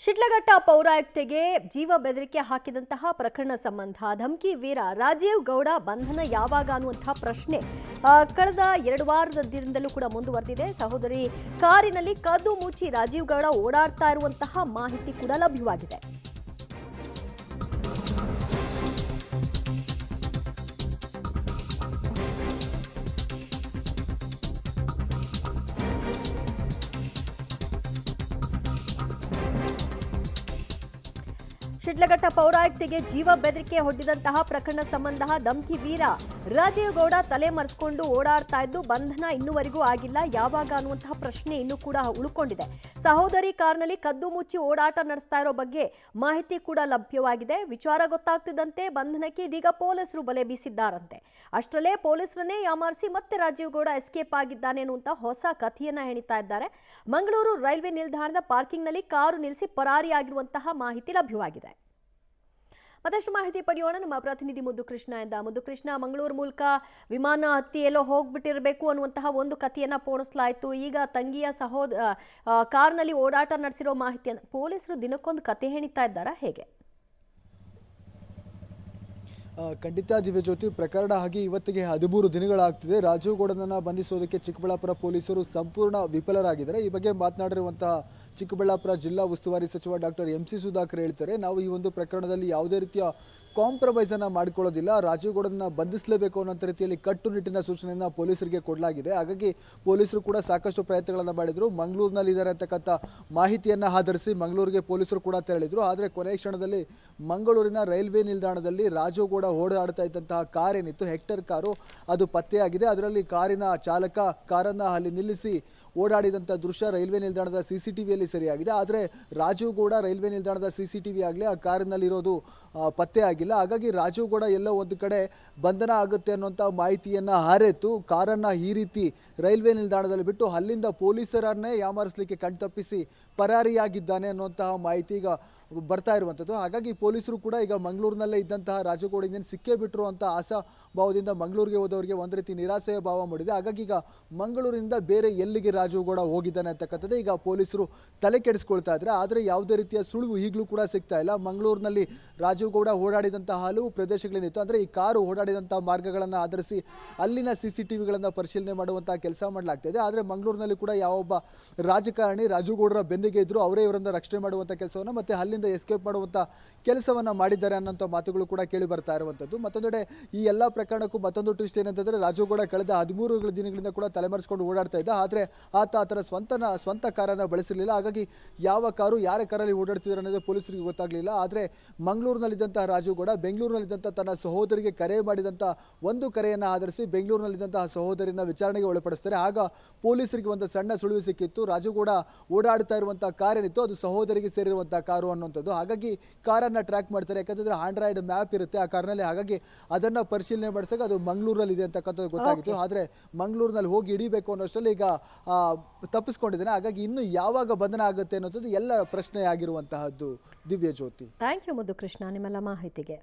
ಶಿಡ್ಲಘಟ್ಟ ಪೌರಾಯುಕ್ತೆಗೆ ಜೀವ ಬೆದರಿಕೆ ಹಾಕಿದಂತಹ ಪ್ರಕರಣ ಸಂಬಂಧ ಧಮ್ಕಿ ವೀರ ರಾಜೀವ್ ಗೌಡ ಬಂಧನ ಯಾವಾಗ ಅನ್ನುವಂತಹ ಪ್ರಶ್ನೆ ಕಳೆದ 2 ವಾರದ ದಿನದಲ್ಲೂ ಕೂಡ ಮುಂದುವರೆದಿದೆ. ಸಹೋದರಿ ಕಾರಿನಲ್ಲಿ ಕದ್ದು ಮುಚ್ಚಿ ರಾಜೀವ್ ಗೌಡ ಓಡಾಡ್ತಾ ಇರುವಂತಹ ಮಾಹಿತಿ ಕೂಡ ಲಭ್ಯವಾಗಿದೆ. ಶಿಡ್ಲಘಟ್ಟ ಪೌರಾಯುಕ್ತೆಗೆ ಜೀವ ಬೆದರಿಕೆ ಹೊಡೆದಂತಹ ಪ್ರಕರಣ ಸಂಬಂಧ ಧಮ್ಕಿ ವೀರ ರಾಜೀವ್ ಗೌಡ ತಲೆ ಮರೆಸಿಕೊಂಡು ಓಡಾಡ್ತಾ ಇದ್ದು ಬಂಧನ ಇನ್ನೂವರೆಗೂ ಆಗಿಲ್ಲ. ಯಾವಾಗ ಅನ್ನುವಂತಹ ಪ್ರಶ್ನೆ ಇನ್ನೂ ಕೂಡ ಉಳ್ಕೊಂಡಿದೆ. ಸಹೋದರಿ ಕಾರ್ನಲ್ಲಿ ಕದ್ದು ಮುಚ್ಚಿ ಓಡಾಟ ನಡೆಸ್ತಾ ಇರೋ ಬಗ್ಗೆ ಮಾಹಿತಿ ಕೂಡ ಲಭ್ಯವಾಗಿದೆ. ವಿಚಾರ ಗೊತ್ತಾಗ್ತಿದ್ದಂತೆ ಬಂಧನಕ್ಕೆ ಇದೀಗ ಪೊಲೀಸರು ಬಲೆ ಬೀಸಿದ್ದಾರಂತೆ. ಅಷ್ಟರಲ್ಲೇ ಪೊಲೀಸರನ್ನೇ ಯಾಮಾರಿಸಿ ಮತ್ತೆ ರಾಜೀವ್ ಗೌಡ ಎಸ್ಕೇಪ್ ಆಗಿದ್ದಾನೆ ಅನ್ನುವಂತ ಹೊಸ ಕಥೆಯನ್ನ ಹೆಣಿತಾ ಇದ್ದಾರೆ. ಮಂಗಳೂರು ರೈಲ್ವೆ ನಿಲ್ದಾಣದ ಪಾರ್ಕಿಂಗ್ನಲ್ಲಿ ಕಾರು ನಿಲ್ಲಿಸಿ ಪರಾರಿಯಾಗಿರುವಂತಹ ಮಾಹಿತಿ ಲಭ್ಯವಾಗಿದೆ. ಮತ್ತಷ್ಟು ಮಾಹಿತಿ ಪಡೆಯೋಣ ನಮ್ಮ ಪ್ರತಿನಿಧಿ ಮುದ್ದು ಕೃಷ್ಣ ಇಂದ. ಮುದ್ದು ಕೃಷ್ಣ, ಮಂಗಳೂರು ಮೂಲಕ ವಿಮಾನ ಹತ್ತಿ ಎಲ್ಲೋ ಹೋಗ್ಬಿಟ್ಟಿರಬೇಕು ಅನ್ನುವಂತಹ ಒಂದು ಕಥೆಯನ್ನ ಪೋಣಿಸಲಾಯಿತು. ಈಗ ತಂಗಿಯ ಕಾರ್ನಲ್ಲಿ ಓಡಾಟ ನಡೆಸಿರೋ ಮಾಹಿತಿಯನ್ನು ಪೊಲೀಸರು ದಿನಕ್ಕೊಂದು ಕತೆ ಹೆಣಿತಾ ಇದ್ದಾರಾ, ಹೇಗೆ? ಖಂಡಿತ ದಿವ್ಯಜ್ಯೋತಿ, ಪ್ರಕರಣ ಆಗಿ ಇವತ್ತಿಗೆ 13 ದಿನಗಳಾಗ್ತಿದೆ. ರಾಜೀವ್ ಗೌಡನನ್ನ ಬಂಧಿಸೋದಕ್ಕೆ ಚಿಕ್ಕಬಳ್ಳಾಪುರ ಪೊಲೀಸರು ಸಂಪೂರ್ಣ ವಿಫಲರಾಗಿದ್ದಾರೆ. ಈ ಬಗ್ಗೆ ಮಾತನಾಡಿರುವಂತಹ ಚಿಕ್ಕಬಳ್ಳಾಪುರ ಜಿಲ್ಲಾ ಉಸ್ತುವಾರಿ ಸಚಿವ ಡಾಕ್ಟರ್ MC ಸುಧಾಕರ್ ಹೇಳ್ತಾರೆ, ನಾವು ಈ ಒಂದು ಪ್ರಕರಣದಲ್ಲಿ ಯಾವುದೇ ರೀತಿಯ ಕಾಂಪ್ರಮೈಸ್ ಅನ್ನ ಮಾಡಿಕೊಳ್ಳೋದಿಲ್ಲ. ರಾಜೀವ್ ಗೌಡನ ಬಂಧಿಸಲೇಬೇಕು ಅನ್ನೋ ರೀತಿಯಲ್ಲಿ ಕಟ್ಟುನಿಟ್ಟಿನ ಸೂಚನೆಯನ್ನ ಪೊಲೀಸರಿಗೆ ಕೊಡಲಾಗಿದೆ. ಹಾಗಾಗಿ ಪೊಲೀಸರು ಕೂಡ ಸಾಕಷ್ಟು ಪ್ರಯತ್ನಗಳನ್ನ ಮಾಡಿದ್ರು. ಮಂಗಳೂರಿನಲ್ಲಿ ಇದ್ದಾರೆ ಅಂತಕ್ಕಂಥ ಮಾಹಿತಿಯನ್ನ ಆಧರಿಸಿ ಮಂಗಳೂರಿಗೆ ಪೊಲೀಸರು ಕೂಡ ತೆರಳಿದ್ರು. ಆದರೆ ಕೊನೆಯ ಕ್ಷಣದಲ್ಲಿ ಮಂಗಳೂರಿನ ರೈಲ್ವೆ ನಿಲ್ದಾಣದಲ್ಲಿ ರಾಜೀವ್ ಗೌಡ ಓಡಾಡ್ತಾ ಇದ್ದಂತಹ ಕಾರ್ ಏನಿತ್ತು, ಹೆಕ್ಟರ್ ಕಾರು, ಅದು ಪತ್ತೆಯಾಗಿದೆ. ಅದರಲ್ಲಿ ಕಾರಿನ ಚಾಲಕ ಕಾರನ್ನ ಅಲ್ಲಿ ನಿಲ್ಲಿಸಿ ಓಡಾಡಿದಂಥ ದೃಶ್ಯ ರೈಲ್ವೆ ನಿಲ್ದಾಣದ CCTVಯಲ್ಲಿ ಸರಿಯಾಗಿದೆ. ಆದರೆ ರಾಜೀವ್ ಗೌಡ ರೈಲ್ವೆ ನಿಲ್ದಾಣದ CCTV ಆಗಲಿ ಆ ಕಾರಿನಲ್ಲಿರೋದು ಪತ್ತೆ ಆಗಿಲ್ಲ. ಹಾಗಾಗಿ ರಾಜೀವ್ ಗೌಡ ಎಲ್ಲೋ ಒಂದು ಕಡೆ ಬಂಧನ ಆಗುತ್ತೆ ಅನ್ನುವಂಥ ಮಾಹಿತಿಯನ್ನ ಹಾರೆತ್ತು ಕಾರನ್ನ ಈ ರೀತಿ ರೈಲ್ವೆ ನಿಲ್ದಾಣದಲ್ಲಿ ಬಿಟ್ಟು ಅಲ್ಲಿಂದ ಪೊಲೀಸರನ್ನೇ ಯಾಮಾರಿಸಲಿಕ್ಕೆ ಕಣ್ತಪ್ಪಿಸಿ ಪರಾರಿಯಾಗಿದ್ದಾನೆ ಅನ್ನುವಂತಹ ಮಾಹಿತಿ ಈಗ ಬರ್ತಾ ಇರುವಂಥದ್ದು. ಹಾಗಾಗಿ ಪೊಲೀಸರು ಕೂಡ ಈಗ ಮಂಗಳೂರಿನಲ್ಲೇ ಇದ್ದಂತಹ ರಾಜೀವ್ ಗೌಡ ಇನ್ನೇನು ಸಿಕ್ಕೇ ಬಿಟ್ಟರು ಅಂತ ಆಶಾಭಾವದಿಂದ ಮಂಗಳೂರಿಗೆ ಹೋದವರಿಗೆ ಒಂದು ರೀತಿ ನಿರಾಸೆಯ ಭಾವ ಮೂಡಿದೆ. ಹಾಗಾಗಿ ಈಗ ಮಂಗಳೂರಿನಿಂದ ಬೇರೆ ಎಲ್ಲಿಗೆ ರಾಜೀವ್ ಗೌಡ ಹೋಗಿದ್ದಾನೆ ಅಂತಕ್ಕಂಥದ್ದು ಈಗ ಪೊಲೀಸರು ತಲೆ ಕೆಡಿಸ್ಕೊಳ್ತಾ ಇದ್ದಾರೆ. ಆದರೆ ಯಾವುದೇ ರೀತಿಯ ಸುಳಿವು ಈಗಲೂ ಕೂಡ ಸಿಗ್ತಾ ಇಲ್ಲ. ಮಂಗಳೂರಿನಲ್ಲಿ ರಾಜೀವ್ ಗೌಡ ಓಡಾಡಿದಂತಹ ಹಲವು ಪ್ರದೇಶಗಳೇನಿತ್ತು, ಅಂದರೆ ಈ ಕಾರು ಓಡಾಡಿದಂತಹ ಮಾರ್ಗಗಳನ್ನು ಆಧರಿಸಿ ಅಲ್ಲಿನ CCTVಗಳನ್ನು ಪರಿಶೀಲನೆ ಮಾಡುವಂತಹ ಕೆಲಸ ಮಾಡಲಾಗ್ತಾ ಇದೆ. ಆದರೆ ಮಂಗಳೂರಿನಲ್ಲಿ ಕೂಡ ಯಾವೊಬ್ಬ ರಾಜಕಾರಣಿ ರಾಜೀವ್ ಗೌಡರ ಬೆನ್ನಿಗೆ ಇದ್ರು ಅವರೇ ಇವರನ್ನ ರಕ್ಷಣೆ ಮಾಡುವಂಥ ಕೆಲಸವನ್ನು ಮತ್ತೆ ಅಲ್ಲಿಂದ ಎಸ್ಕೇಪ್ ಮಾಡುವಂಥ ಕೆಲಸವನ್ನ ಮಾಡಿದ್ದಾರೆ ಅನ್ನೋಂಥ ಮಾತುಗಳು ಕೂಡ ಕೇಳಿ ಬರ್ತಾ ಇರುವಂಥದ್ದು. ಮತ್ತೊಂದೆಡೆ ಈ ಎಲ್ಲ ಪ್ರಕರಣಕ್ಕೂ ಮತ್ತೊಂದು ಟ್ವಿಸ್ಟ್ ಏನಂತಂದ್ರೆ ರಾಜೀವ್ ಗೌಡ ಕಳೆದ 13 ದಿನಗಳಿಂದ ಕೂಡ ತಲೆಮರೆಸಿಕೊಂಡು ಓಡಾಡ್ತಾ ಇದ್ದ. ಆದರೆ ಆತನ ಸ್ವಂತ ಕಾರನ್ನ ಬಳಸಿರಲಿಲ್ಲ. ಹಾಗಾಗಿ ಯಾವ ಕಾರು ಯಾರ ಕಾರಲ್ಲಿ ಓಡಾಡ್ತಿದ್ದಾರೆ ಅನ್ನೋದು ಪೊಲೀಸರಿಗೆ ಗೊತ್ತಾಗಲಿಲ್ಲ. ಆದರೆ ಮಂಗಳೂರಿನಲ್ಲಿದ್ದಂತಹ ರಾಜೀವ್ ಗೌಡ ಬೆಂಗಳೂರಿನಲ್ಲಿದ್ದಂಥ ತನ್ನ ಸಹೋದರಿಗೆ ಕರೆ ಮಾಡಿದಂಥ ಒಂದು ಕರೆಯನ್ನು ಆಧರಿಸಿ ಬೆಂಗಳೂರಿನಲ್ಲಿದ್ದಂತಹ ಸಹೋದರಿನ ವಿಚಾರಣೆಗೆ ಒಳಪಡಿಸ್ತಾರೆ. ಆಗ ಪೊಲೀಸರಿಗೆ ಒಂದು ಸಣ್ಣ ಸುಳಿವು ಸಿಕ್ಕಿತ್ತು. ರಾಜೀವ್ ಗೌಡ ಓಡಾಡ್ತಾ ಇರುವಂತಹ ಕಾರ್ ಏನಿತ್ತು ಅದು ಸಹೋದರಿಗೆ ಸೇರಿರುವಂತಹ ಕಾರು ಅನ್ನುವಂಥದ್ದು. ಹಾಗಾಗಿ ಕಾರನ್ನ ಟ್ರ್ಯಾಕ್ ಮಾಡ್ತಾರೆ. ಯಾಕಂತಂದ್ರೆ ಆಂಡ್ರಾಯ್ಡ್ ಮ್ಯಾಪ್ ಇರುತ್ತೆ ಆ ಕಾರ್ನಲ್ಲಿ. ಹಾಗಾಗಿ ಅದನ್ನ ಪರಿಶೀಲನೆ ಮಾಡಿಸಾಗ ಅದು ಮಂಗಳೂರಲ್ಲಿ ಇದೆ ಅಂತಕ್ಕಂಥದ್ದು ಗೊತ್ತಾಗಿತ್ತು. ಆದರೆ ಮಂಗಳೂರಿನಲ್ಲಿ ಹೋಗಿ ಹಿಡಿಬೇಕು ಅನ್ನೋಷ್ಟರಲ್ಲಿ ಈಗ ತಪ್ಪಿಸ್ಕೊಂಡಿದ್ದಾನೆ. ಹಾಗಾಗಿ ಇನ್ನು ಯಾವಾಗ ಬಂಧನ ಆಗುತ್ತೆ ಅನ್ನೋದು ಎಲ್ಲ ಪ್ರಶ್ನೆ ಆಗಿರುವಂತಹದ್ದು. ದಿವ್ಯ ಜ್ಯೋತಿ, ಥ್ಯಾಂಕ್ ಯು ಮುದ್ದು ಕೃಷ್ಣ ನಿಮ್ಮೆಲ್ಲ ಮಾಹಿತಿಗೆ.